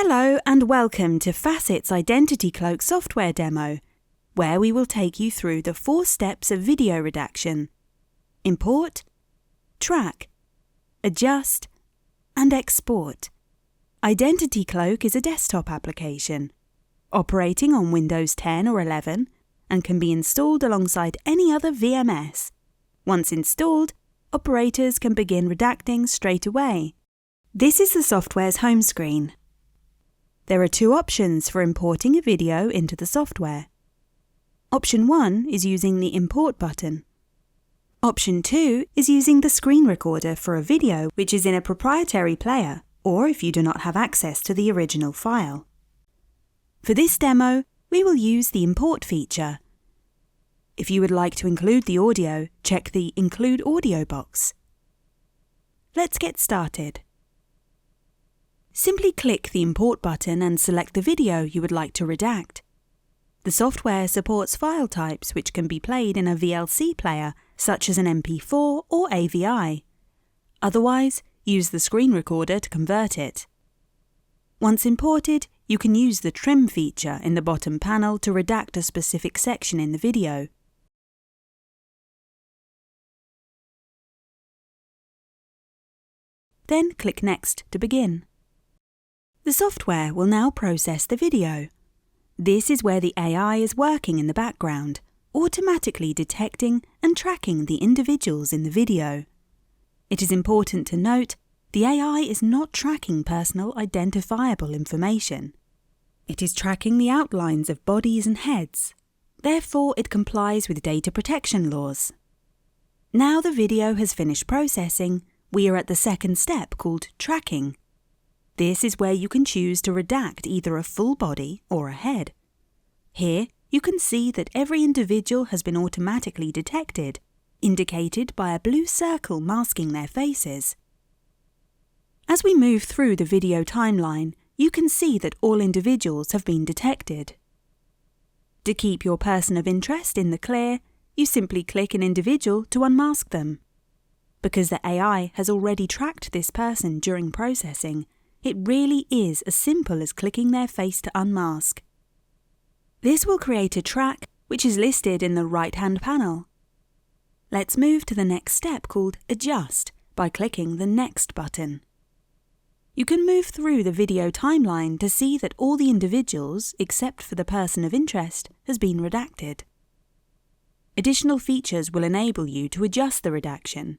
Hello and welcome to Facit's Identity Cloak software demo, where we will take you through the 4 steps of video redaction: import, track, adjust, and export. Identity Cloak is a desktop application, operating on Windows 10 or 11 and can be installed alongside any other VMS. Once installed, operators can begin redacting straight away. This is the software's home screen. There are 2 options for importing a video into the software. Option 1 is using the Import button. Option 2 is using the screen recorder for a video which is in a proprietary player, or if you do not have access to the original file. For this demo, we will use the Import feature. If you would like to include the audio, check the Include Audio box. Let's get started. Simply click the Import button and select the video you would like to redact. The software supports file types which can be played in a VLC player, such as an MP4 or AVI. Otherwise, use the screen recorder to convert it. Once imported, you can use the Trim feature in the bottom panel to redact a specific section in the video. Then click Next to begin. The software will now process the video. This is where the AI is working in the background, automatically detecting and tracking the individuals in the video. It is important to note, the AI is not tracking personal identifiable information. It is tracking the outlines of bodies and heads. Therefore, it complies with data protection laws. Now the video has finished processing, we are at the second step called tracking. This is where you can choose to redact either a full body or a head. Here, you can see that every individual has been automatically detected, indicated by a blue circle masking their faces. As we move through the video timeline, you can see that all individuals have been detected. To keep your person of interest in the clear, you simply click an individual to unmask them. Because the AI has already tracked this person during processing, it really is as simple as clicking their face to unmask. This will create a track which is listed in the right-hand panel. Let's move to the next step called Adjust by clicking the Next button. You can move through the video timeline to see that all the individuals, except for the person of interest, has been redacted. Additional features will enable you to adjust the redaction.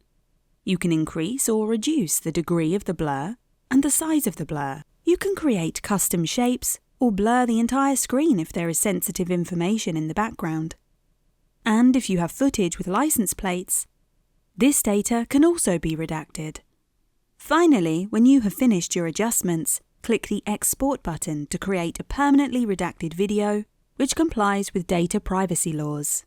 You can increase or reduce the degree of the blur and the size of the blur. You can create custom shapes or blur the entire screen if there is sensitive information in the background. And if you have footage with license plates, this data can also be redacted. Finally, when you have finished your adjustments, click the Export button to create a permanently redacted video which complies with data privacy laws.